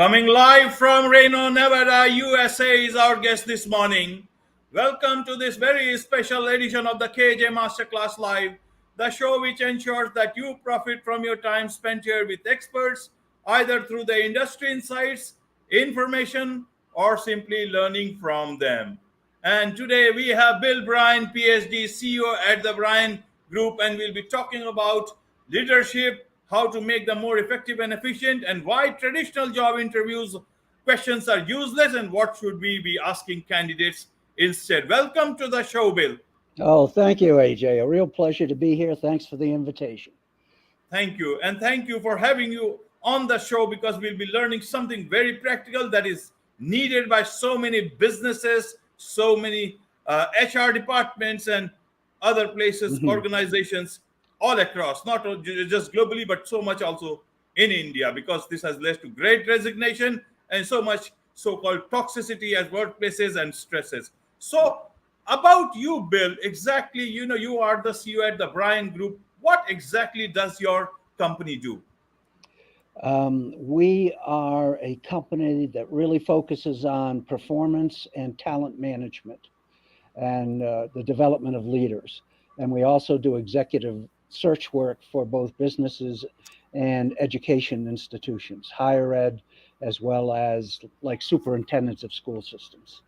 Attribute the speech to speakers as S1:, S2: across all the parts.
S1: Coming live from Reno, Nevada, USA is our guest this morning. Welcome to this very special edition of the KJ Masterclass Live, the show which ensures that you profit from your time spent here with experts, either through the industry insights, information, or simply learning from them. And today we have Bill Bryan, Ph.D., CEO at the Bryan Group, and we'll be talking about leadership, how to make them more effective and efficient, and why traditional job interviews questions are useless, and what should we be asking candidates instead. Welcome to the show, Bill.
S2: Oh, thank you, AJ. A real pleasure to be here. Thanks for the invitation.
S1: Thank you. And thank you for having you on the show, because we'll be learning something very practical that is needed by so many businesses, so many HR departments, and other places, organizations all across, not just globally, but so much also in India, because this has led to great resignation and so much so-called toxicity at workplaces and stresses. So, about you, Bill, exactly, you are the CEO at the Bryan Group. What exactly does your company do?
S2: We are a company that really focuses on performance and talent management and the development of leaders. And we also do executive search work for both businesses and education institutions, higher ed, as well as like superintendents of school systems.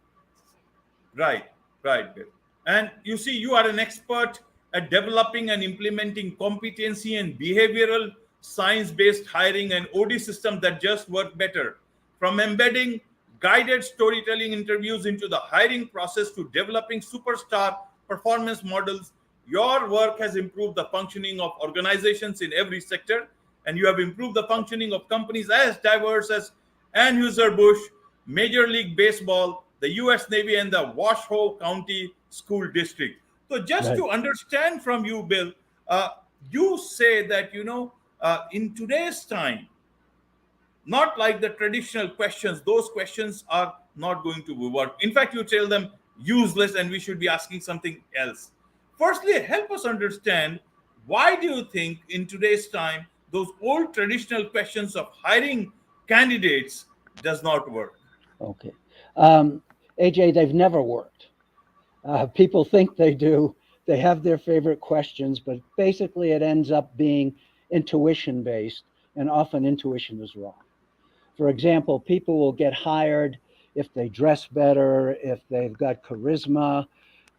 S1: Right, right, Bill. And you see, you are an expert at developing and implementing competency and behavioral science-based hiring and OD systems that just work better. From embedding guided storytelling interviews into the hiring process to developing superstar performance models, your work has improved the functioning of organizations in every sector, and you have improved the functioning of companies as diverse as Anheuser-Busch, Major League Baseball, the U.S. Navy, and the Washoe County School District. So, just
S2: Right.
S1: to understand from you, Bill, you say that in today's time, not like the traditional questions; those questions are not going to work. In fact, you tell them useless, and we should be asking something else. Firstly, help us understand, why do you think in today's time those old traditional questions of hiring candidates does not work?
S2: Okay. AJ, they've never worked. People think they do. They have their favorite questions, but basically it ends up being intuition based, and often intuition is wrong. For example, people will get hired if they dress better, if they've got charisma,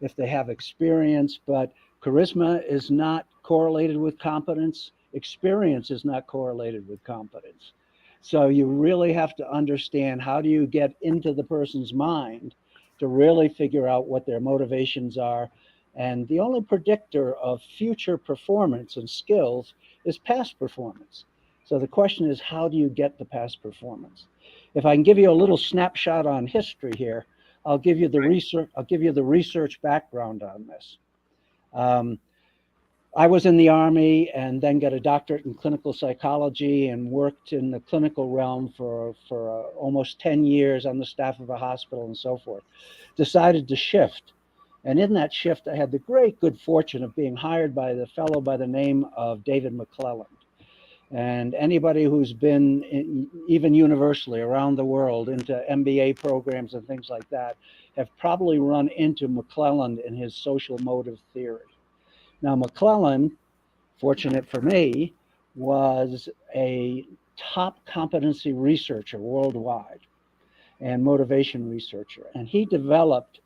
S2: if they have experience, but charisma is not correlated with competence. Experience is not correlated with competence. So you really have to understand, how do you get into the person's mind to really figure out what their motivations are. And the only predictor of future performance and skills is past performance. So the question is, how do you get the past performance? If I can give you a little snapshot on history here, I'll give you the research. I'll give you the research background on this. I was in the Army and then got a doctorate in clinical psychology and worked in the clinical realm for almost 10 years on the staff of a hospital and so forth. Decided to shift. And in that shift, I had the great good fortune of being hired by the fellow by the name of David McClelland. And anybody who's been even universally around the world into MBA programs and things like that have probably run into McClelland and his social motive theory. Now, McClelland, fortunate for me, was a top competency researcher worldwide and motivation researcher. And he developed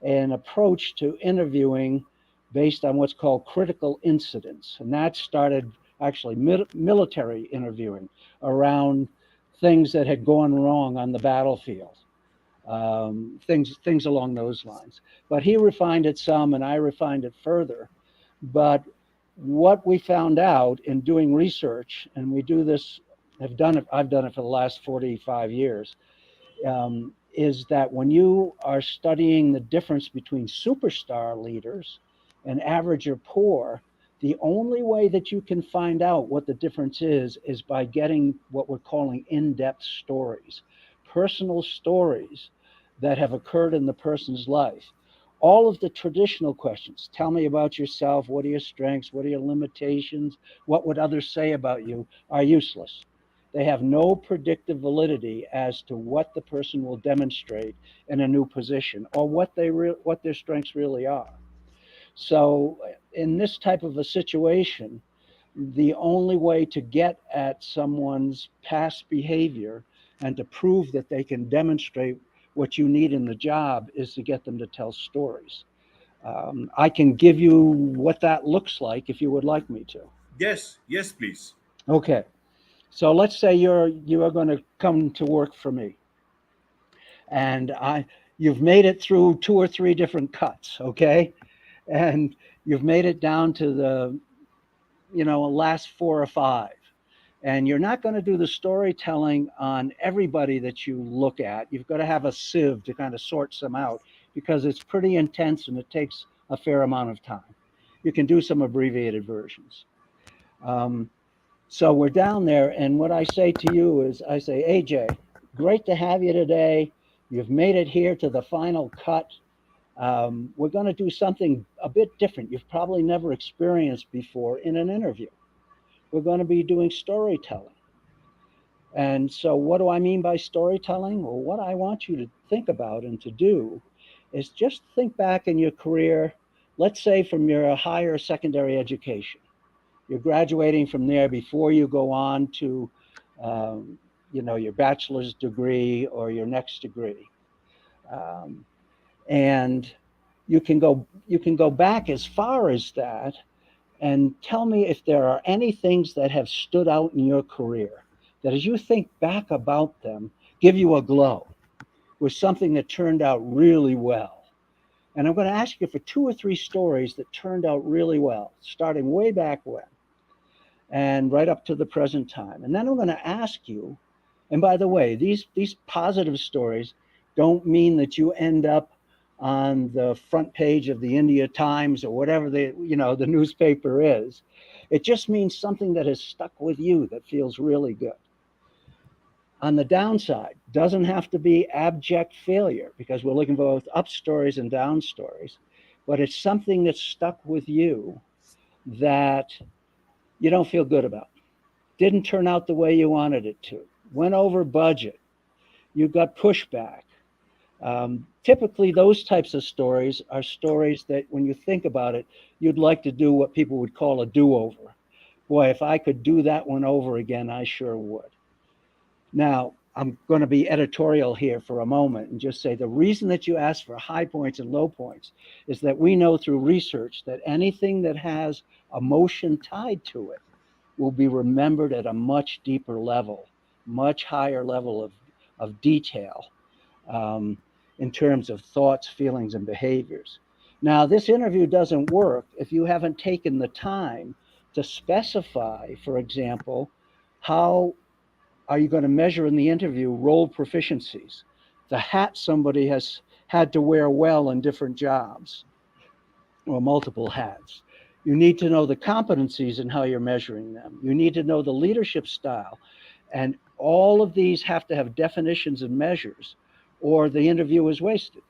S2: an approach to interviewing based on what's called critical incidents. And that started actually military interviewing around things that had gone wrong on the battlefield, things along those lines. But he refined it some, and I refined it further. But what we found out in doing research, and we do this, I've done it for the last 45 years, is that when you are studying the difference between superstar leaders and average or poor, the only way that you can find out what the difference is by getting what we're calling in-depth stories, personal stories that have occurred in the person's life. All of the traditional questions, tell me about yourself, what are your strengths, what are your limitations, what would others say about you, are useless. They have no predictive validity as to what the person will demonstrate in a new position or what their strengths really are. So in this type of a situation, the only way to get at someone's past behavior and to prove that they can demonstrate what you need in the job is to get them to tell stories. I can give you what that looks like if you would like me to.
S1: Yes, yes, please.
S2: Okay. So let's say you are going to come to work for me, and you've made it through 2 or 3 different cuts, okay, and you've made it down to the last 4 or 5, and you're not going to do the storytelling on everybody that you look at. You've got to have a sieve to kind of sort some out because it's pretty intense and it takes a fair amount of time. You can do some abbreviated versions. So we're down there, and what I say to you is, I say, AJ, great to have you today. You've made it here to the final cut. We're going to do something a bit different you've probably never experienced before in an interview. We're going to be doing storytelling. And so what do I mean by storytelling? Well, what I want you to think about and to do is just think back in your career, let's say from your higher secondary education. You're graduating from there before you go on to, your bachelor's degree or your next degree. Um, and you can go back as far as that and tell me if there are any things that have stood out in your career that as you think back about them, give you a glow with something that turned out really well. And I'm going to ask you for 2 or 3 stories that turned out really well, starting way back when and right up to the present time. And then I'm going to ask you, and by the way, these positive stories don't mean that you end up on the front page of the India Times or whatever the newspaper is. It just means something that has stuck with you that feels really good. On the downside, doesn't have to be abject failure because we're looking for both up stories and down stories, but it's something that's stuck with you that you don't feel good about. Didn't turn out the way you wanted it to. Went over budget. You got pushback. Typically, those types of stories are stories that, when you think about it, you'd like to do what people would call a do-over. Boy, if I could do that one over again, I sure would. Now, I'm going to be editorial here for a moment and just say the reason that you ask for high points and low points is that we know through research that anything that has emotion tied to it will be remembered at a much deeper level, much higher level of detail in terms of thoughts, feelings, and behaviors. Now, this interview doesn't work if you haven't taken the time to specify, for example, how are you going to measure in the interview role proficiencies, the hat somebody has had to wear well in different jobs or multiple hats. You need to know the competencies and how you're measuring them. You need to know the leadership style. And all of these have to have definitions and measures, or the interview is wasted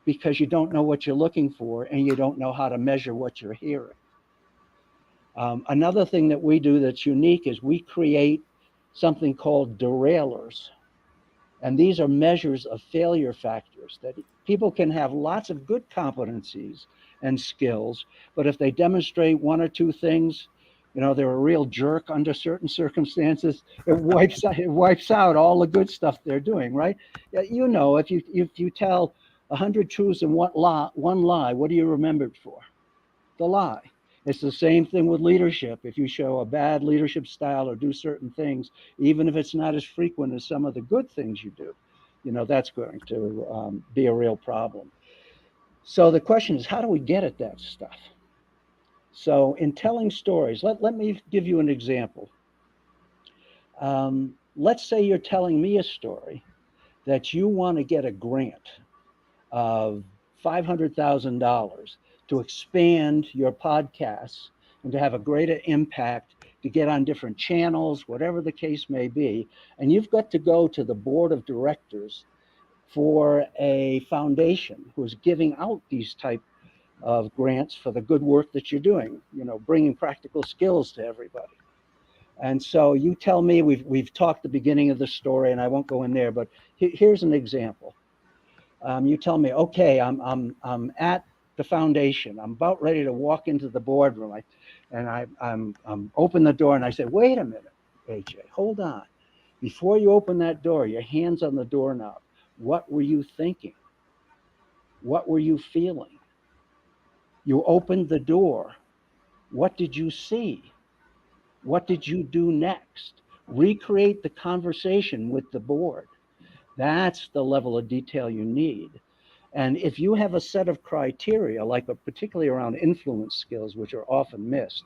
S2: because you don't know what you're looking for and you don't know how to measure what you're hearing. Another thing that we do that's unique is we create something called derailers. And these are measures of failure factors that people can have lots of good competencies and skills, but if they demonstrate 1 or 2 things, they're a real jerk under certain circumstances, it wipes out all the good stuff they're doing, right? If you tell 100 truths and one lie, what are you remembered for? The lie. It's the same thing with leadership. If you show a bad leadership style or do certain things, even if it's not as frequent as some of the good things you do, that's going to be a real problem. So the question is, how do we get at that stuff? So in telling stories, let me give you an example. Let's say you're telling me a story that you want to get a grant of $500,000 to expand your podcasts and to have a greater impact, to get on different channels, whatever the case may be. And you've got to go to the board of directors for a foundation who's giving out these type of grants for the good work that you're doing, bringing practical skills to everybody. And so you tell me, we've talked the beginning of the story, and I won't go in there, but here's an example. You tell me, okay, I'm at the foundation. I'm about ready to walk into the boardroom. I'm open the door, and I say, wait a minute, AJ, hold on. Before you open that door, your hand's on the doorknob. What were you thinking? What were you feeling? You opened the door. What did you see? What did you do next? Recreate the conversation with the board. That's the level of detail you need. And if you have a set of criteria, like particularly around influence skills, which are often missed,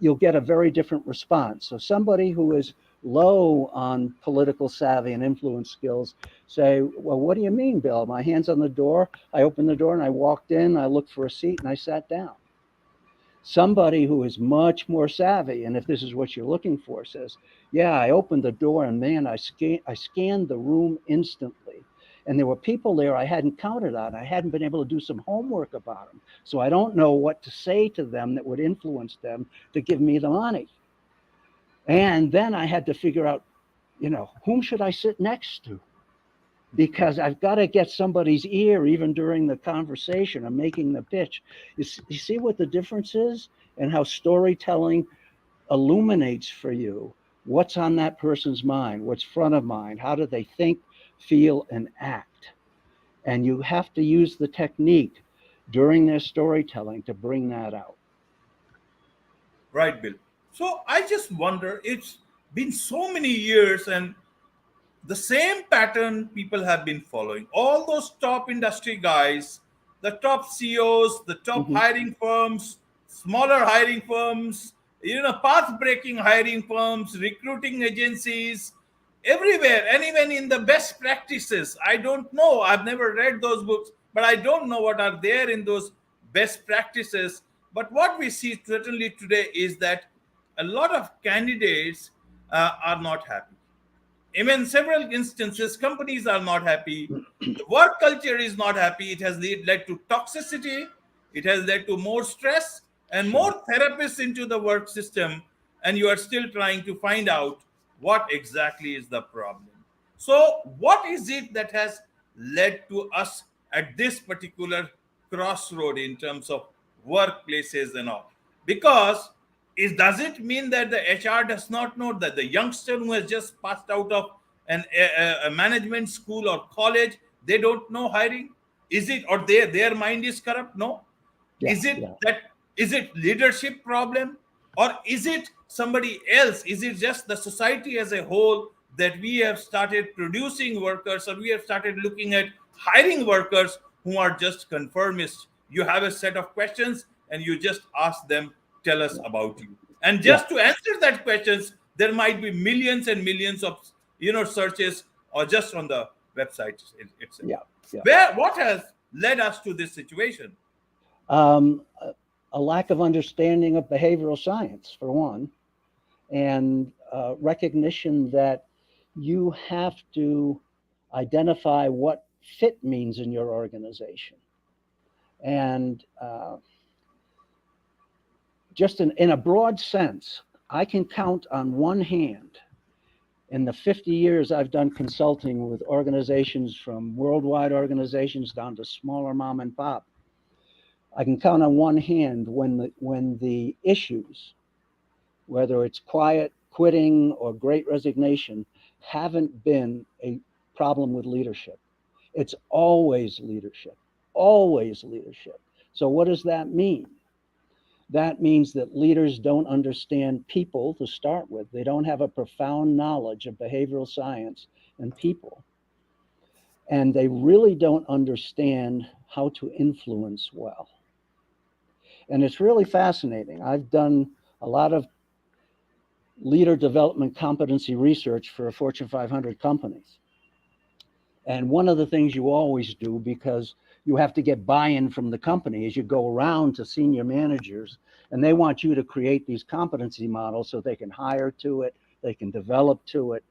S2: you'll get a very different response. So somebody who is low on political savvy and influence skills say, well, what do you mean, Bill? My hand's on the door. I opened the door and I walked in, I looked for a seat and I sat down. Somebody who is much more savvy, and if this is what you're looking for, says, yeah, I opened the door and man, I scanned the room instantly. And there were people there I hadn't counted on. I hadn't been able to do some homework about them. So I don't know what to say to them that would influence them to give me the money. And then I had to figure out, whom should I sit next to? Because I've got to get somebody's ear even during the conversation. I'm making the pitch. You see what the difference is, and how storytelling illuminates for you what's on that person's mind, what's front of mind, how do they think, feel, and act. And you have to use the technique during their storytelling to bring that out.
S1: Right, Bill. So I just wonder, it's been so many years and the same pattern people have been following. All those top industry guys, the top CEOs, the top
S2: Mm-hmm.
S1: hiring firms, smaller hiring firms, path breaking hiring firms, recruiting agencies, everywhere, and even in the best practices. I don't know. I've never read those books, but I don't know what are there in those best practices. But what we see certainly today is that a lot of candidates are not happy. Even several instances, companies are not happy. The work culture is not happy. It has led to toxicity. It has led to more stress and
S2: Sure.
S1: more therapists into the work system. And you are still trying to find out what exactly is the problem. So, what is it that has led to us at this particular crossroad in terms of workplaces and all? Because does it mean that the HR does not know that the youngster who has just passed out of a management school or college, they don't know hiring? Is it, or their mind is corrupt? No.
S2: Yeah, yeah.
S1: Is it leadership problem, or is it somebody else? Is it just the society as a whole that we have started producing workers, or we have started looking at hiring workers who are just conformists? You have a set of questions and you just ask them, tell us about you. And
S2: Yeah.
S1: just to answer that questions, there might be millions and millions of searches, or just on the website itself.
S2: Yeah. Yeah.
S1: What has led us to this situation?
S2: Um, a lack of understanding of behavioral science, for one, and recognition that you have to identify what fit means in your organization. And just in a broad sense, I can count on one hand in the 50 years I've done consulting with organizations, from worldwide organizations down to smaller mom and pop. I can count on one hand when the issues, whether it's quiet quitting or great resignation, haven't been a problem with leadership. It's always leadership, always leadership. So what does that mean? That means that leaders don't understand people to start with. They don't have a profound knowledge of behavioral science and people. And they really don't understand how to influence well. And it's really fascinating. I've done a lot of leader development competency research for Fortune 500 companies. And one of the things you always do, because you have to get buy-in from the company, is you go around to senior managers and they want you to create these competency models so they can hire to it, they can develop to it.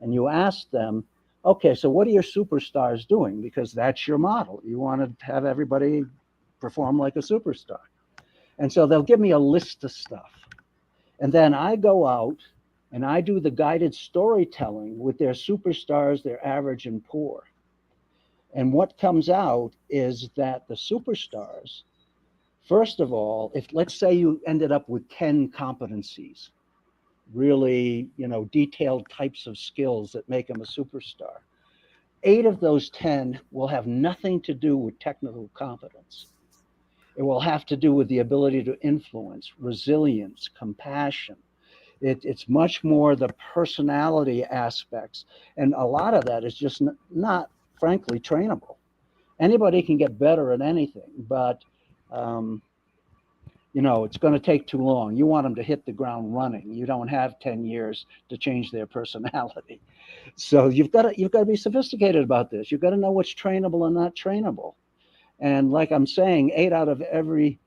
S2: And you ask them, okay, so what are your superstars doing? Because that's your model. You want to have everybody perform like a superstar. And so they'll give me a list of stuff. And then I go out and I do the guided storytelling with their superstars, their average and poor. And what comes out is that the superstars, first of all, if let's say you ended up with 10 competencies, really, detailed types of skills that make them a superstar, 8 of those 10 will have nothing to do with technical competence. It will have to do with the ability to influence, resilience, compassion. It's much more the personality aspects. And a lot of that is just not, frankly, trainable. Anybody can get better at anything, but it's going to take too long. You want them to hit the ground running. You don't have 10 years to change their personality. So you've got to be sophisticated about this. You've got to know what's trainable and not trainable. And like I'm saying, 8 out of every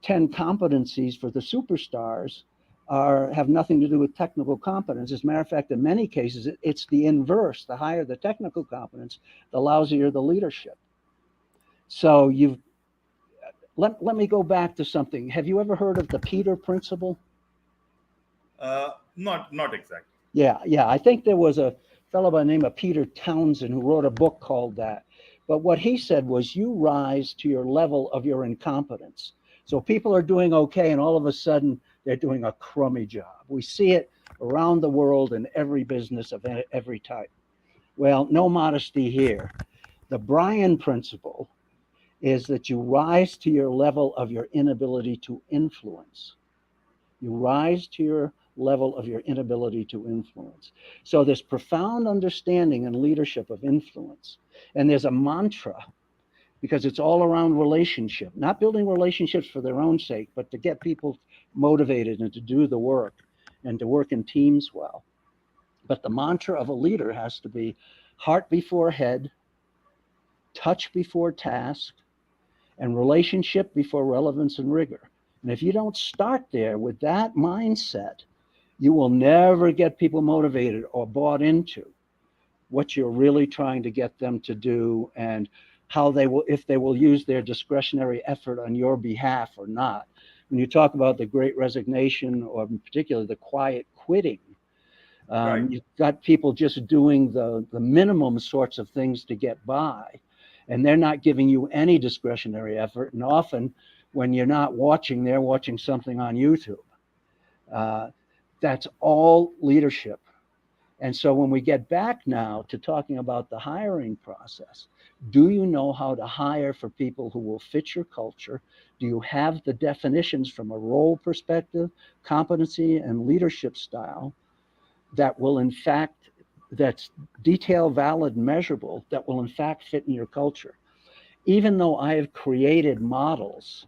S2: 10 competencies for the superstars have nothing to do with technical competence. As a matter of fact, in many cases, it's the inverse. The higher the technical competence, the lousier the leadership. So let me go back to something. Have you ever heard of the Peter Principle?
S1: Not exactly.
S2: Yeah. I think there was a fellow by the name of Peter Townsend who wrote a book called that. But what he said was you rise to your level of your incompetence. So people are doing okay, and all of a sudden they're doing a crummy job. We see it around the world in every business of every type. Well, no modesty here. The Bryan Principle is that you rise to your level of your inability to influence. You rise to your level of your inability to influence. So this profound understanding and leadership of influence. And there's a mantra, because it's all around relationship, not building relationships for their own sake, but to get people motivated and to do the work and to work in teams well. But the mantra of a leader has to be heart before head, touch before task, and relationship before relevance and rigor. And if you don't start there with that mindset, you will never get people motivated or bought into what you're really trying to get them to do, and how they will, if they will use their discretionary effort on your behalf or not. When you talk about the great resignation, or in particular the quiet quitting,
S1: Right.
S2: you've got people just doing the minimum sorts of things to get by, and they're not giving you any discretionary effort. And often when you're not watching, they're watching something on YouTube. That's all leadership. And so when we get back now to talking about the hiring process, do you know how to hire for people who will fit your culture? Do you have the definitions from a role perspective, competency, and leadership style that will in fact, that's detail, valid, measurable, that will in fact fit in your culture? Even though I have created models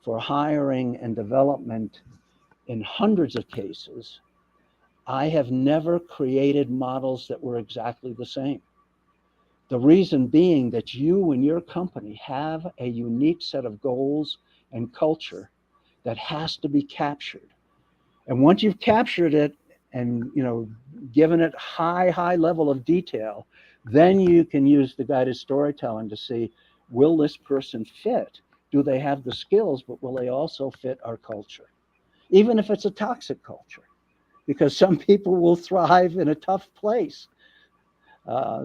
S2: for hiring and development in hundreds of cases, I have never created models that were exactly the same. The reason being that you and your company have a unique set of goals and culture that has to be captured. And once you've captured it and given it high level of detail, then you can use the guided storytelling to see, will this person fit? Do they have the skills, but will they also fit our culture? Even if it's a toxic culture, because some people will thrive in a tough place.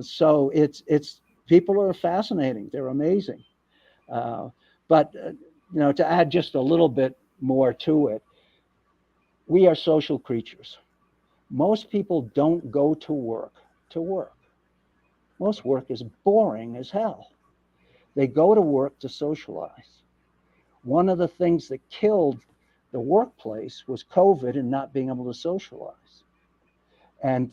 S2: So it's people are fascinating. They're amazing. But to add just a little bit more to it, we are social creatures. Most people don't go to work to work. Most work is boring as hell. They go to work to socialize. One of the things that killed the workplace was COVID and not being able to socialize. And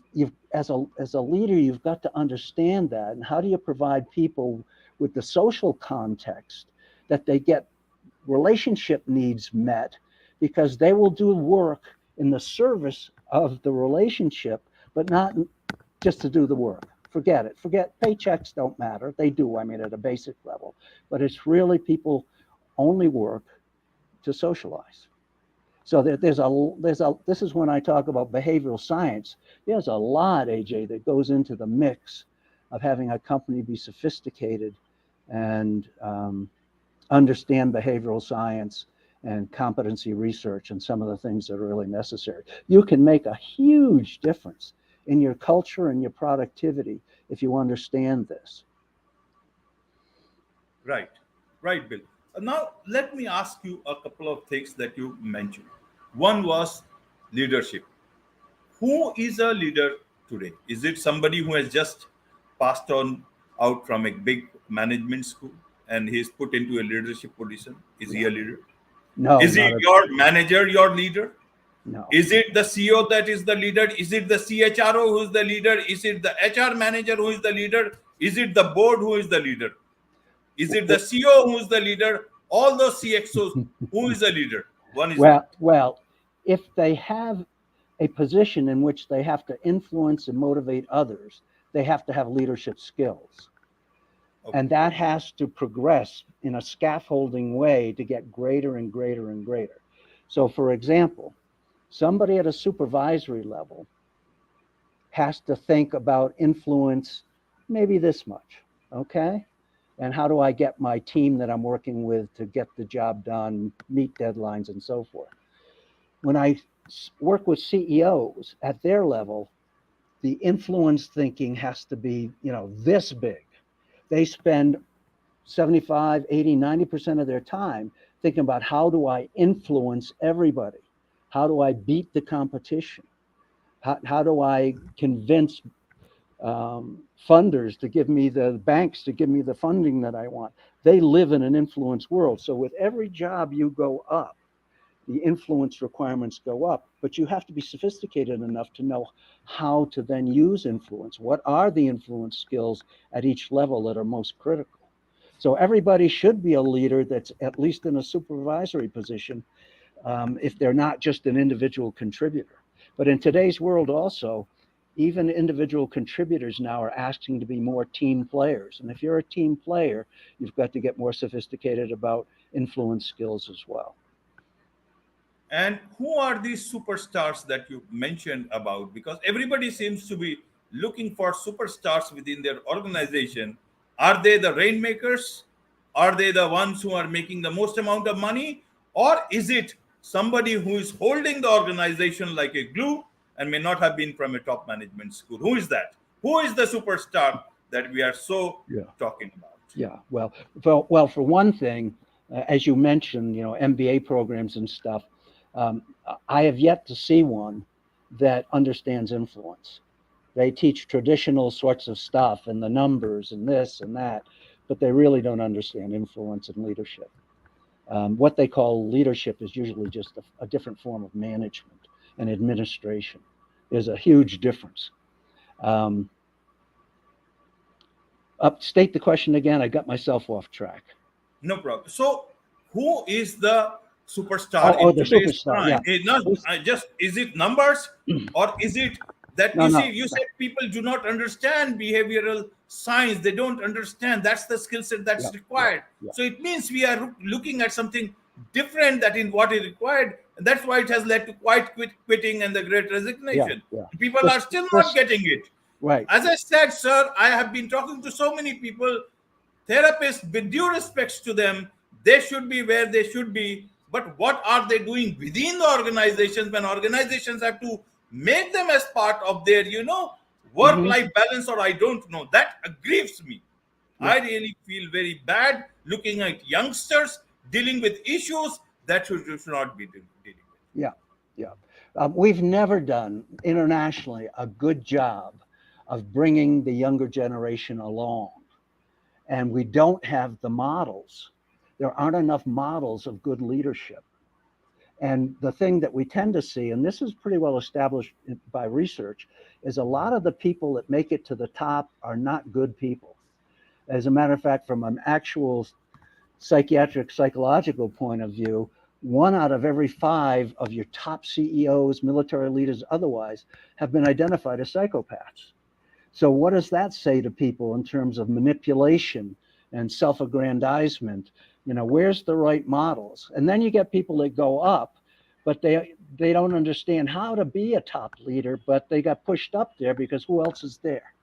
S2: as a leader, you've got to understand that. And how do you provide people with the social context that they get relationship needs met, because they will do work in the service of the relationship, but not just to do the work. Forget it. Forget paychecks don't matter. They do, I mean, at a basic level. But it's really people only work to socialize. So this is when I talk about behavioral science. There's a lot, AJ, that goes into the mix of having a company be sophisticated and understand behavioral science and competency research and some of the things that are really necessary. You can make a huge difference in your culture and your productivity if you understand this.
S1: Right, right, Bill. Now, let me ask you a couple of things that you mentioned. One was leadership. Who is a leader today? Is it somebody who has just passed on out from a big management school and he's put into a leadership position? Is he
S2: Yeah.
S1: a leader?
S2: No,
S1: Is he
S2: not at
S1: your manager, your leader?
S2: no.
S1: Is it the CEO that is the leader? Is it the CHRO who is the leader? Is it the HR manager who is the leader? Is it the board who is the leader? Is it the CEO who is the leader? All those CXOs, who is the leader? One is
S2: Well,
S1: that.
S2: well, if they have a position in which they have to influence and motivate others, they have to have leadership skills.
S1: Okay.
S2: And that has to progress in a scaffolding way to get greater and greater and greater. So, for example, somebody at a supervisory level has to think about influence maybe this much, okay? And how do I get my team that I'm working with to get the job done, meet deadlines, and so forth? When I work with CEOs at their level, the influence thinking has to be, this big. They spend 75, 80, 90% of their time thinking about how do I influence everybody? How do I beat the competition? How do I convince funders to give me the banks to give me the funding that I want? They live in an influence world. So with every job you go up, the influence requirements go up, but you have to be sophisticated enough to know how to then use influence. What are the influence skills at each level that are most critical? So everybody should be a leader that's at least in a supervisory position, if they're not just an individual contributor. But in today's world also, even individual contributors now are asking to be more team players. And if you're a team player, you've got to get more sophisticated about influence skills as well.
S1: And who are these superstars that you mentioned about? Because everybody seems to be looking for superstars within their organization. Are they the rainmakers? Are they the ones who are making the most amount of money? Or is it somebody who is holding the organization like a glue and may not have been from a top management school? Who is that? Who is the superstar that we are so
S2: Yeah.
S1: talking about?
S2: Yeah. Well, for one thing, as you mentioned, MBA programs and stuff, um, I have yet to see one that understands influence. They teach traditional sorts of stuff and the numbers and this and that, but they really don't understand influence and leadership. What they call leadership is usually just a different form of management and administration. There's a huge difference. Um, State the question again. I got myself off track.
S1: No problem. So, who is the superstar
S2: Oh,
S1: in
S2: the
S1: today's
S2: superstar.
S1: time?
S2: Yeah.
S1: It not just is it numbers, or is it that
S2: No,
S1: you see?
S2: no,
S1: You
S2: no.
S1: said people do not understand behavioral science. They don't understand. That's the skill set
S2: Yeah,
S1: that's
S2: yeah,
S1: required.
S2: yeah,
S1: So it means we are looking at something different that in what is required. And that's why it has led to quitting and the great
S2: yeah,
S1: resignation.
S2: yeah.
S1: People are
S2: This,
S1: still not
S2: this,
S1: getting it.
S2: right.
S1: As I said, sir, I have been talking to so many people, therapists, with due respects to them, they should be where they should be. But what are they doing within the organizations when organizations have to make them as part of their, work
S2: Hmm.
S1: life balance? Or I don't know. That grieves me.
S2: Yeah,
S1: I really feel very bad looking at youngsters dealing with issues that should not be dealing with.
S2: yeah, yeah. We've never done internationally a good job of bringing the younger generation along, and we don't have the models. There aren't enough models of good leadership. And the thing that we tend to see, and this is pretty well established by research, is a lot of the people that make it to the top are not good people. As a matter of fact, from an actual psychiatric, psychological point of view, 1 out of every 5 of your top CEOs, military leaders, otherwise, have been identified as psychopaths. So, what does that say to people in terms of manipulation and self aggrandizement? Where's the right models? And then you get people that go up, but they don't understand how to be a top leader, but they got pushed up there because who else is there?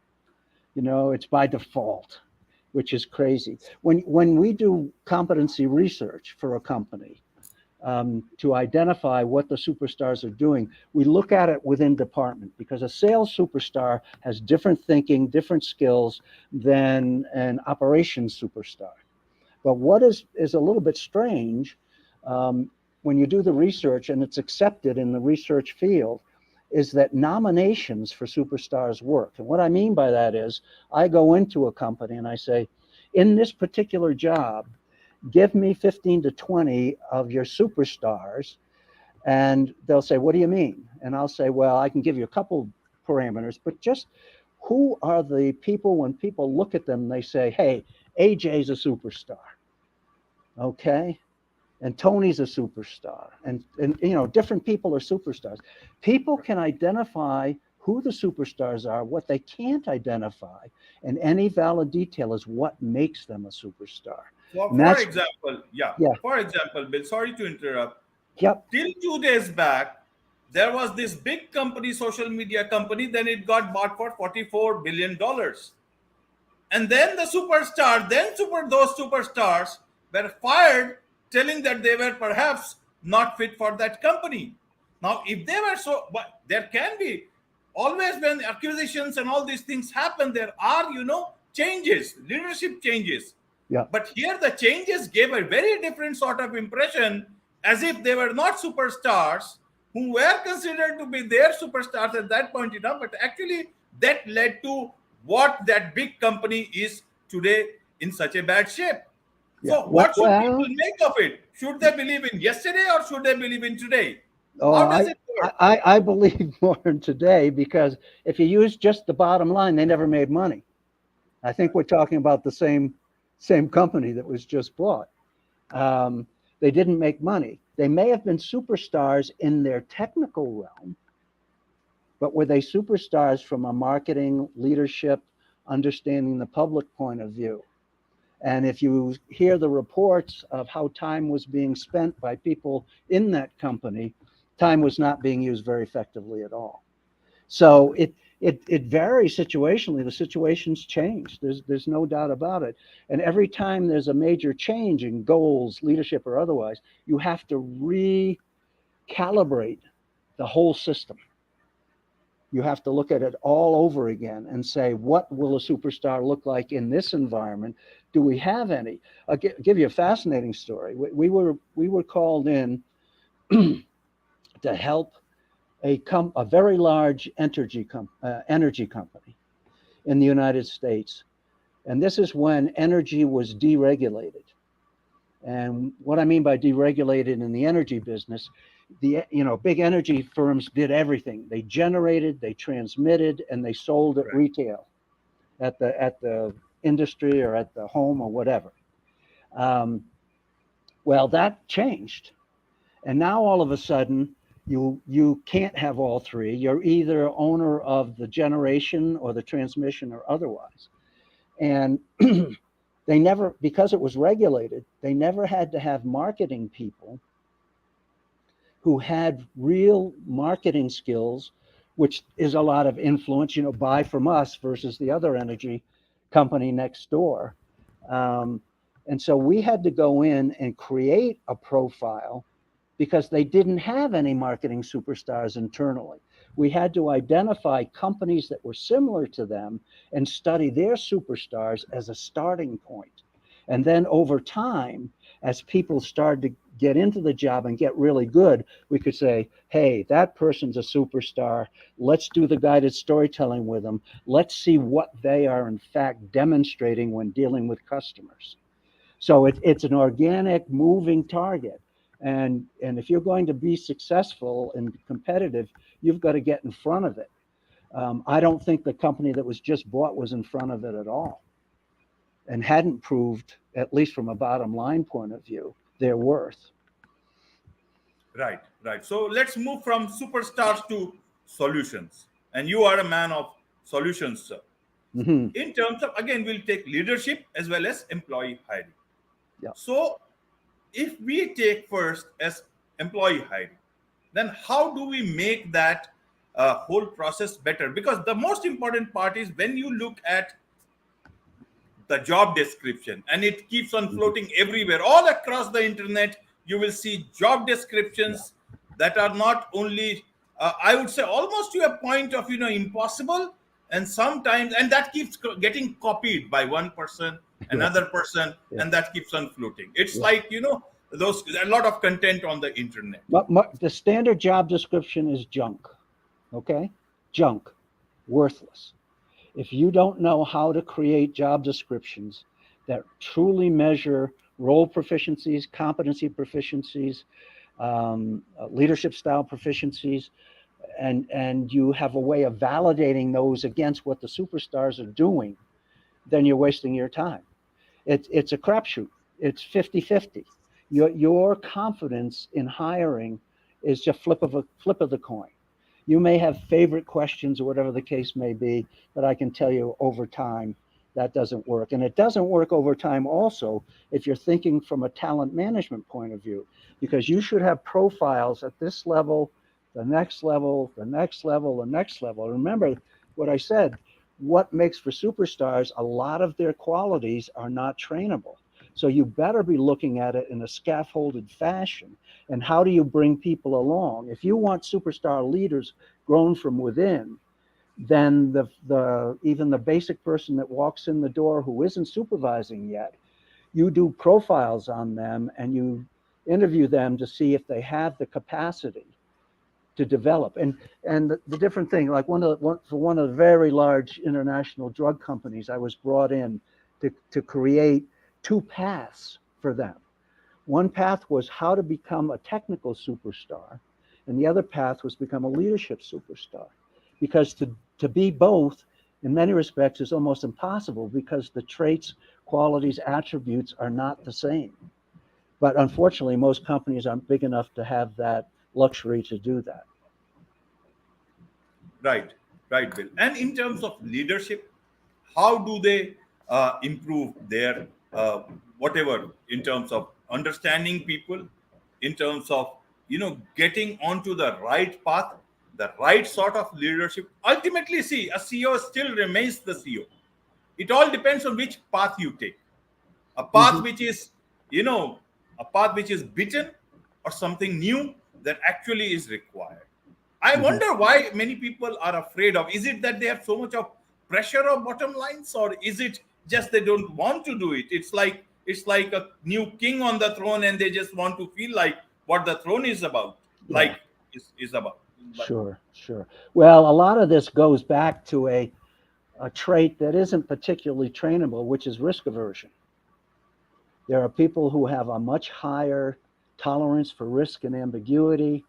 S2: It's by default, which is crazy. When we do competency research for a company, to identify what the superstars are doing. We look at it within department because a sales superstar has different thinking, different skills than an operations superstar. But what is a little bit strange when you do the research and it's accepted in the research field is that nominations for superstars work. And what I mean by that is I go into a company and I say, in this particular job, give me 15 to 20 of your superstars. And they'll say, what do you mean? And I'll say, well, I can give you a couple parameters, but just who are the people when people look at them, they say, hey, AJ's a superstar. Okay. And Tony's a superstar. And different people are superstars. People can identify who the superstars are. What they can't identify, and any valid detail is what makes them a superstar.
S1: For example,
S2: yeah.
S1: For example, Bill, sorry to interrupt.
S2: Yep.
S1: Till 2 days back, there was this big company, social media company, then it got bought for $44 billion. And then those superstars were fired, telling that they were perhaps not fit for that company. Now, if they were so, but there can be always when acquisitions and all these things happen, there are, changes, leadership changes.
S2: Yeah.
S1: But here the changes gave a very different sort of impression as if they were not superstars who were considered to be their superstars at that point in time, but actually that led to what that big company is today in such a bad shape.
S2: Yeah.
S1: So what should people make of it? Should they believe in yesterday or should they believe in today? How does it work?
S2: I believe more in today because if you use just the bottom line, they never made money. I think we're talking about the same company that was just bought. They didn't make money. They may have been superstars in their technical realm, but were they superstars from a marketing, leadership, understanding the public point of view? And if you hear the reports of how time was being spent by people in that company, time was not being used very effectively at all. So it varies situationally. The situations change. There's no doubt about it. And every time there's a major change in goals, leadership or otherwise, you have to recalibrate the whole system. You have to look at it all over again and say, what will a superstar look like in this environment? Do we have any? I'll give you a fascinating story. We were called in to help a very large energy company in the United States. And this is when energy was deregulated. And what I mean by deregulated in the energy business, big energy firms did everything. They generated, they transmitted, and they sold at retail, at the industry or at the home or whatever. Well, that changed. And now all of a sudden, you can't have all three. You're either owner of the generation or the transmission or otherwise. And they never, because it was regulated, they never had to have marketing people who had real marketing skills, which is a lot of influence, buy from us versus the other energy company next door. And so we had to go in and create a profile because they didn't have any marketing superstars internally. We had to identify companies that were similar to them and study their superstars as a starting point. And then over time, as people started to get into the job and get really good, we could say, hey, that person's a superstar. Let's do the guided storytelling with them. Let's see what they are in fact demonstrating when dealing with customers. So it's an organic moving target. And if you're going to be successful and competitive, you've got to get in front of it. I don't think the company that was just bought was in front of it at all and hadn't proved, at least from a bottom line point of view, their worth.
S1: Right. So let's move from superstars to solutions. And you are a man of solutions, sir.
S2: Mm-hmm.
S1: In terms of, again, we'll take leadership as well as employee hiring.
S2: Yeah.
S1: So if we take first as employee hiring, then how do we make that whole process better? Because the most important part is when you look at the job description and it keeps on floating everywhere, all across the internet, you will see job descriptions that are not only, I would say, almost to a point of, impossible, and sometimes, and that keeps getting copied by one person,
S2: Right.
S1: another person,
S2: Yeah.
S1: and that keeps on floating. It's
S2: Yeah.
S1: like, those, a lot of content on the internet.
S2: The standard job description is junk. Okay? Junk. Worthless. If you don't know how to create job descriptions that truly measure role proficiencies, competency proficiencies, leadership style proficiencies, and you have a way of validating those against what the superstars are doing, then you're wasting your time. It's a crapshoot. It's 50-50. Your confidence in hiring is just flip of the coin. You may have favorite questions or whatever the case may be, but I can tell you over time that doesn't work. And it doesn't work over time also if you're thinking from a talent management point of view, because you should have profiles at this level, the next level, the next level, the next level. Remember what I said, what makes for superstars, a lot of their qualities are not trainable. So you better be looking at it in a scaffolded fashion. And how do you bring people along? If you want superstar leaders grown from within, then even the basic person that walks in the door who isn't supervising yet, you do profiles on them and you interview them to see if they have the capacity to develop. And the different thing, like for one of the very large international drug companies, I was brought in to create two paths for them. One path was how to become a technical superstar, and the other path was become a leadership superstar. Because to be both, in many respects, is almost impossible because the traits, qualities, attributes are not the same. But unfortunately, most companies aren't big enough to have that luxury to do that.
S1: Right, right, Bill. And in terms of leadership, how do they improve their whatever, in terms of understanding people, in terms of getting onto the right path, the right sort of leadership? Ultimately, see, a CEO still remains the CEO. It all depends on which path you take. A path
S2: Mm-hmm.
S1: which is, you know, a path which is bitten, or something new that actually is required. I
S2: Mm-hmm.
S1: wonder why many people are afraid of. Is it that they have so much of pressure of bottom lines, or is it just they don't want to do it? It's like a new king on the throne, and they just want to feel like what the throne is about,
S2: Yeah.
S1: like is about. But
S2: Sure, sure. Well, a lot of this goes back to a trait that isn't particularly trainable, which is risk aversion. There are people who have a much higher tolerance for risk and ambiguity,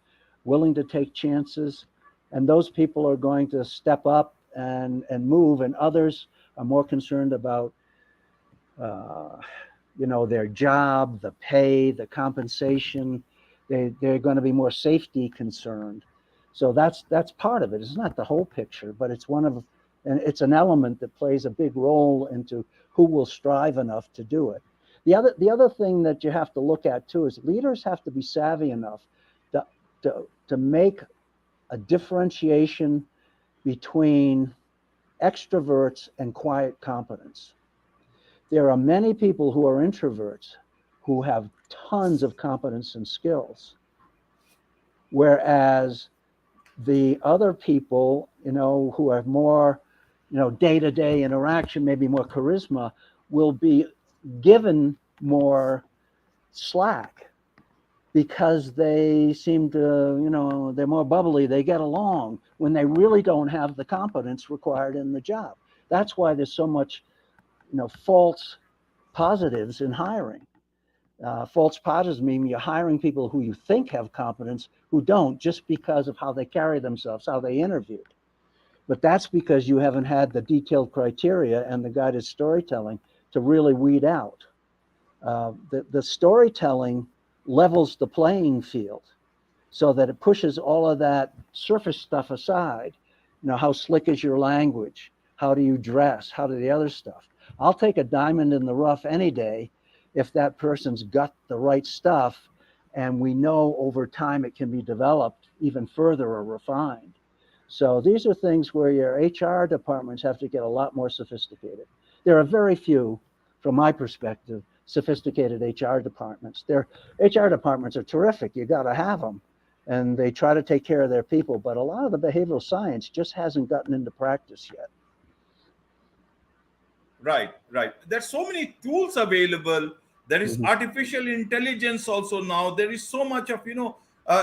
S2: willing to take chances, and those people are going to step up and move, and others are more concerned about uh, their job, the pay, the compensation. They're going to be more safety concerned. So that's part of it. It's not the whole picture, but it's and it's an element that plays a big role into who will strive enough to do it. The other thing that you have to look at too is leaders have to be savvy enough to to make a differentiation between extroverts and quiet competence. There are many people who are introverts who have tons of competence and skills, whereas the other people, who have more, day-to-day interaction, maybe more charisma, will be given more slack because they seem to, they're more bubbly, they get along when they really don't have the competence required in the job. That's why there's so much, false positives in hiring. False positives mean you're hiring people who you think have competence who don't, just because of how they carry themselves, how they interviewed. But that's because you haven't had the detailed criteria and the guided storytelling to really weed out. The storytelling levels the playing field so that it pushes all of that surface stuff aside. How slick is your language? How do you dress? How do the other stuff? I'll take a diamond in the rough any day if that person's got the right stuff, and we know over time it can be developed even further or refined. So these are things where your HR departments have to get a lot more sophisticated. There are very few, from my perspective, sophisticated HR departments. Their HR departments are terrific. You got to have them. And they try to take care of their people. But a lot of the behavioral science just hasn't gotten into practice yet.
S1: Right, right. There's so many tools available. There is
S2: Mm-hmm.
S1: artificial intelligence also now. There is so much of,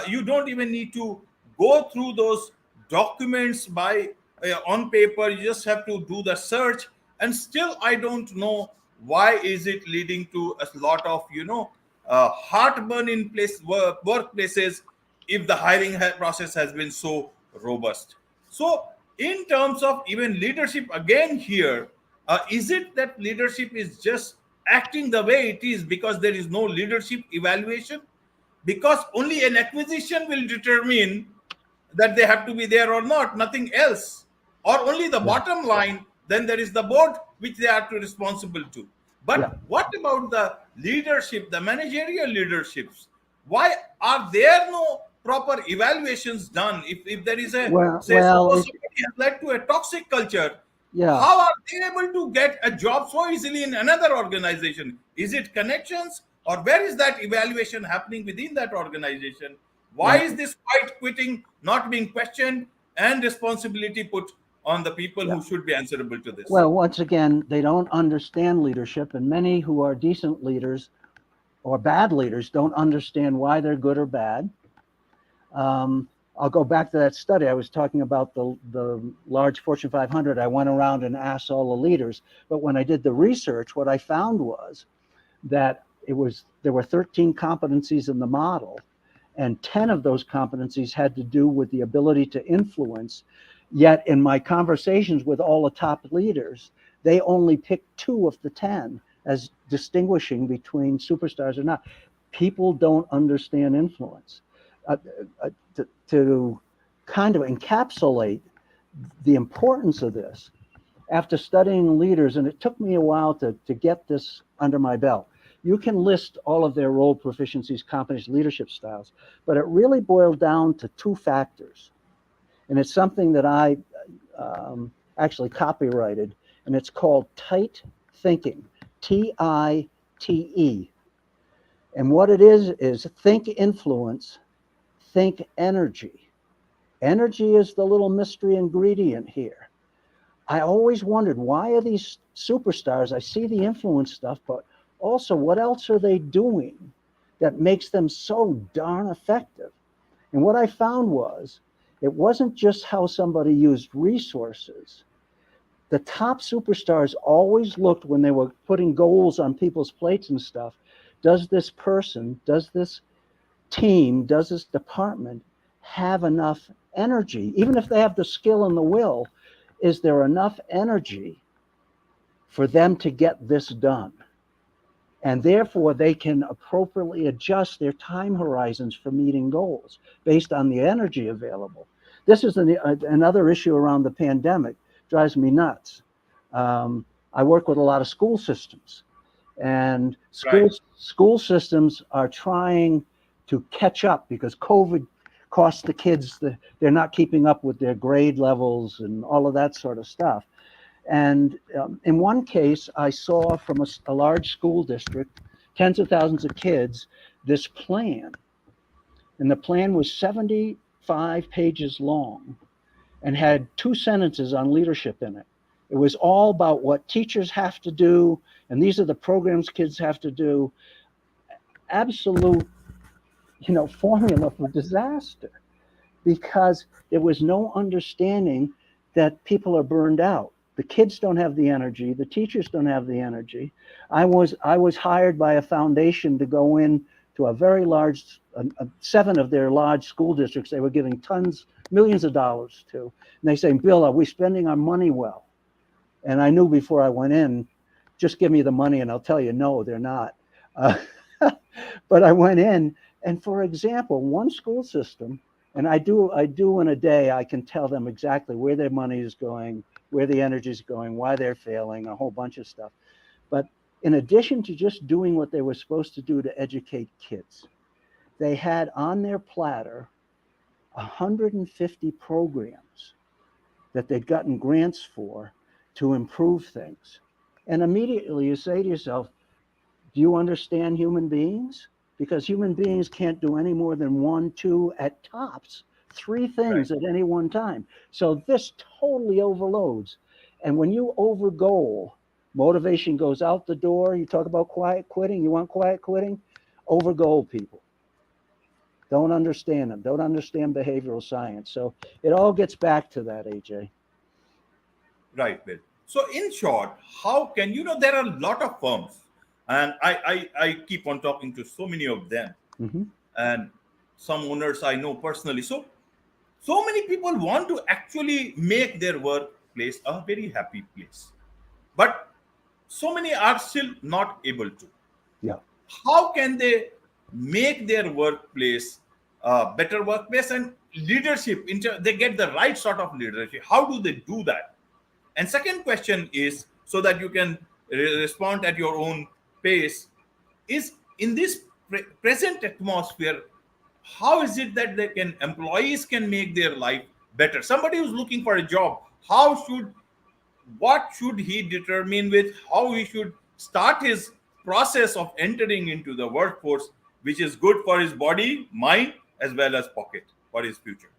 S1: you don't even need to go through those documents by on paper. You just have to do the search. And still, I don't know why is it leading to a lot of, heartburn in workplaces if the hiring process has been so robust. So, in terms of even leadership, again here, is it that leadership is just acting the way it is because there is no leadership evaluation? Because only an acquisition will determine that they have to be there or not, nothing else. Or only the
S2: Yeah.
S1: bottom line, then there is the board which they are to responsible to.
S2: Yeah.
S1: But what about the leadership, the managerial leaderships? Why are there no proper evaluations done? If there is a, say,
S2: Well,
S1: suppose somebody has led to a toxic culture,
S2: yeah.
S1: how are they able to get a job so easily in another organization? Is it connections, or where is that evaluation happening within that organization? Why
S2: Well,
S1: is this quiet quitting not being questioned and responsibility put on the people
S2: yeah.
S1: who should be answerable to this?
S2: Well, once again, they don't understand leadership, and many who are decent leaders or bad leaders don't understand why they're good or bad. I'll go back to that study. I was talking about the large Fortune 500. I went around and asked all the leaders, but when I did the research, what I found was that there were 13 competencies in the model, and 10 of those competencies had to do with the ability to influence. Yet in my conversations with all the top leaders, they only picked 2 of the 10 as distinguishing between superstars or not. People don't understand influence. To kind of encapsulate the importance of this, after studying leaders, and it took me a while to get this under my belt, you can list all of their role proficiencies, competencies, leadership styles, but it really boiled down to 2 factors. And it's something that I actually copyrighted, and it's called tight thinking, TITE. And what it is think influence, think energy. Energy is the little mystery ingredient here. I always wondered, why are these superstars? I see the influence stuff, but also what else are they doing that makes them so darn effective? And what I found was it wasn't just how somebody used resources. The top superstars always looked, when they were putting goals on people's plates and stuff, does this person, does this team, does this department have enough energy? Even if they have the skill and the will, is there enough energy for them to get this done? And therefore, they can appropriately adjust their time horizons for meeting goals based on the energy available. This is another issue around the pandemic. Drives me nuts. I work with a lot of school systems, and
S1: Right.
S2: school systems are trying to catch up because COVID cost the kids, they're not keeping up with their grade levels and all of that sort of stuff. And in one case, I saw from a large school district, tens of thousands of kids, this plan. And the plan was 75 pages long and had 2 sentences on leadership in it. It was all about what teachers have to do, and these are the programs kids have to do. Absolute, formula for disaster, because there was no understanding that people are burned out. The kids don't have the energy. The teachers don't have the energy. I was hired by a foundation to go in to a very large, 7 of their large school districts. They were giving millions of dollars to. And they say, Bill, are we spending our money well? And I knew before I went in, just give me the money and I'll tell you, no, they're not. But I went in, and for example, one school system, and I do in a day, I can tell them exactly where their money is going, where the energy is going, why they're failing, a whole bunch of stuff. But in addition to just doing what they were supposed to do to educate kids, they had on their platter 150 programs that they'd gotten grants for to improve things. And immediately you say to yourself, Do you understand human beings? Because human beings can't do any more than one, two, at tops, three
S1: Right.
S2: things at any one time. So this totally overloads. And when you over goal, motivation goes out the door. You talk about quiet quitting. You want quiet quitting? Over goal people. Don't understand them. Don't understand behavioral science. So it all gets back to that, AJ.
S1: Right, Bill. So, in short, how can there are a lot of firms, and I keep on talking to so many of them,
S2: Mm-hmm.
S1: and some owners I know personally. So many people want to actually make their workplace a very happy place, but so many are still not able to.
S2: Yeah.
S1: How can they make their workplace a better workplace and leadership? They get the right sort of leadership. How do they do that? And second question is, so that you can respond at your own pace, is in this present atmosphere, how is it that employees can make their life better? Somebody who's looking for a job, what should he determine with how he should start his process of entering into the workforce, which is good for his body, mind, as well as pocket for his future?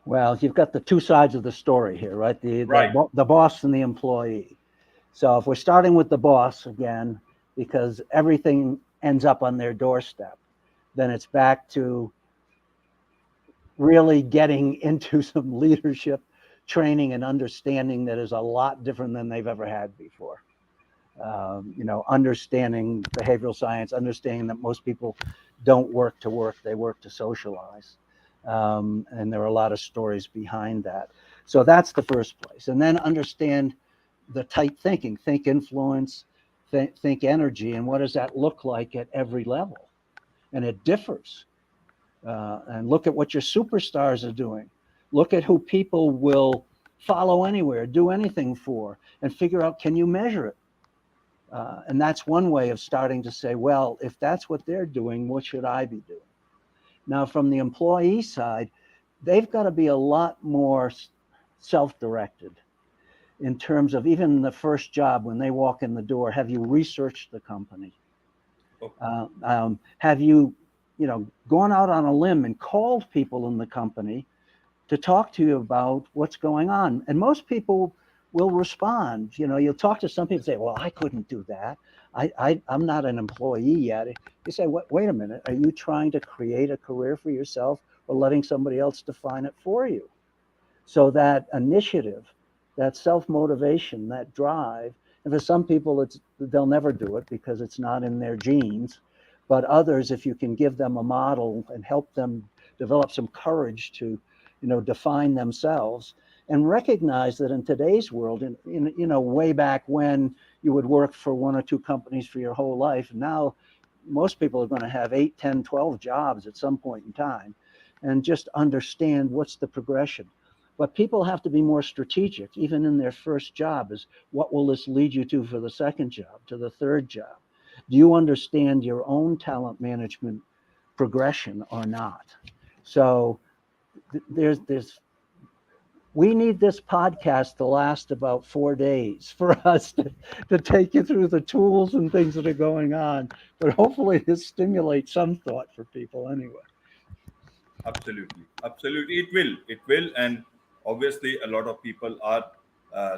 S2: Well, you've got the two sides of the story here, right?
S1: Right.
S2: The boss and the employee. So if we're starting with the boss again, because everything ends up on their doorstep, then it's back to really getting into some leadership training and understanding that is a lot different than they've ever had before. Understanding behavioral science, understanding that most people don't work to work, they work to socialize. And there are a lot of stories behind that. So that's the first place. And then understand the tight thinking, think influence, think energy, and what does that look like at every level? And it differs. And look at what your superstars are doing. Look at who people will follow anywhere, do anything for, and figure out, can you measure it? And that's one way of starting to say, well, if that's what they're doing, what should I be doing? Now, from the employee side, they've got to be a lot more self-directed in terms of even the first job when they walk in the door. Have you researched the company? Have you, gone out on a limb and called people in the company to talk to you about what's going on? And most people will respond. You'll talk to some people and say, well, I couldn't do that. I'm not an employee yet. You say, wait a minute, are you trying to create a career for yourself or letting somebody else define it for you? So that initiative, that self-motivation, that drive, and for some people, they'll never do it because it's not in their genes. But others, if you can give them a model and help them develop some courage to, define themselves and recognize that in today's world, way back when you would work for one or two companies for your whole life, now most people are going to have 8, 10, 12 jobs at some point in time, and just understand what's the progression. But people have to be more strategic, even in their first job, is what will this lead you to for the second job, to the third job? Do you understand your own talent management progression or not? So we need this podcast to last about 4 days for us to take you through the tools and things that are going on. But hopefully this stimulates some thought for people anyway.
S1: Absolutely, it will, and obviously a lot of people are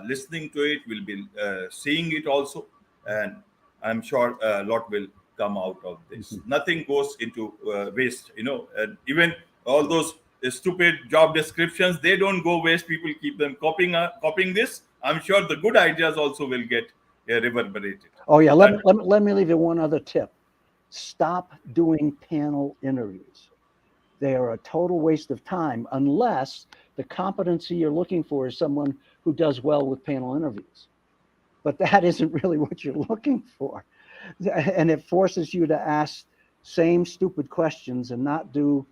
S1: listening to it, will be seeing it also, and I'm sure a lot will come out of this.
S2: Mm-hmm.
S1: Nothing goes into waste, and even all those stupid job descriptions, they don't go waste. People keep them copying this. I'm sure the good ideas also will get reverberated.
S2: Oh yeah,
S1: That
S2: let me leave you one other tip. Stop doing panel interviews. They are a total waste of time unless the competency you're looking for is someone who does well with panel interviews. But that isn't really what you're looking for. And it forces you to ask same stupid questions and not do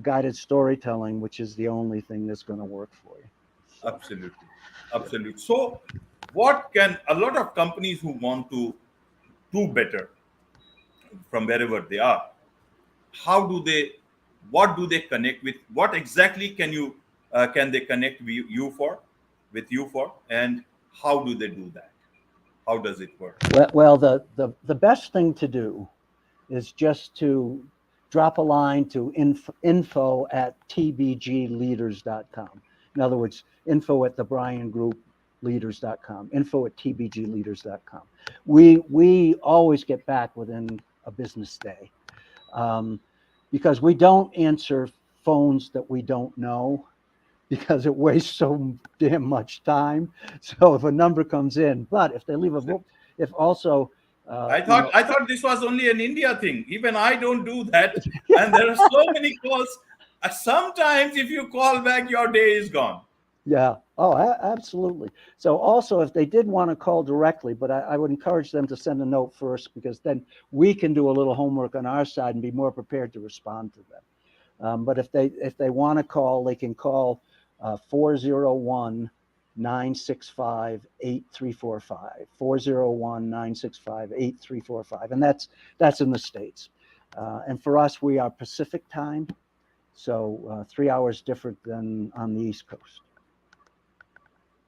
S2: guided storytelling, which is the only thing that's going to work for you. So,
S1: Absolutely,
S2: yeah.
S1: absolutely. So, what can a lot of companies who want to do better from wherever they are, how do they, what do they connect with? What exactly can they connect with you for, and how do they do that? How does it work?
S2: Well, the best thing to do is just to drop a line to info@tbgleaders.com. In other words, info at the Bryan Group leaders.com, info@tbgleaders.com. We always get back within a business day, because we don't answer phones that we don't know, because it wastes so damn much time. So if a number comes in, but if they leave if also,
S1: I thought this was only an India thing. Even I don't do that, and there are so many calls. Sometimes, if you call back, your day is gone.
S2: yeah, oh, absolutely. So also, if they did want to call directly, but I would encourage them to send a note first, because then we can do a little homework on our side and be more prepared to respond to them. But if they want to call, they can call 401-965-8345, 401-965-8345, and that's in the States. And for us, we are Pacific time, so 3 hours different than on the East Coast.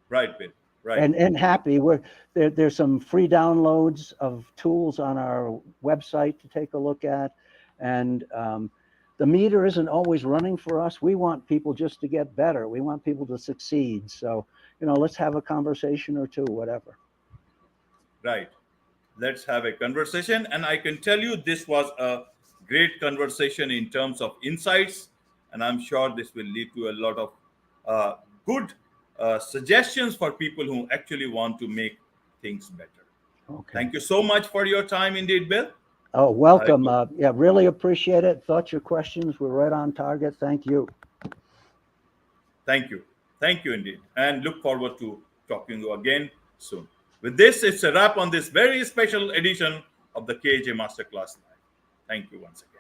S1: Right, Bill. Right.
S2: And happy, there's some free downloads of tools on our website to take a look at, and the meter isn't always running for us. We want people just to get better. We want people to succeed. So, let's have a conversation or two, whatever.
S1: Right. Let's have a conversation. And I can tell you this was a great conversation in terms of insights. And I'm sure this will lead to a lot of good suggestions for people who actually want to make things better.
S2: Okay.
S1: Thank you so much for your time indeed, Bill.
S2: Oh, welcome. Yeah, really appreciate it. Thought your questions were right on target. Thank you.
S1: Thank you. Thank you indeed. And look forward to talking to you again soon. With this, it's a wrap on this very special edition of the KJ Masterclass Live. Thank you once again.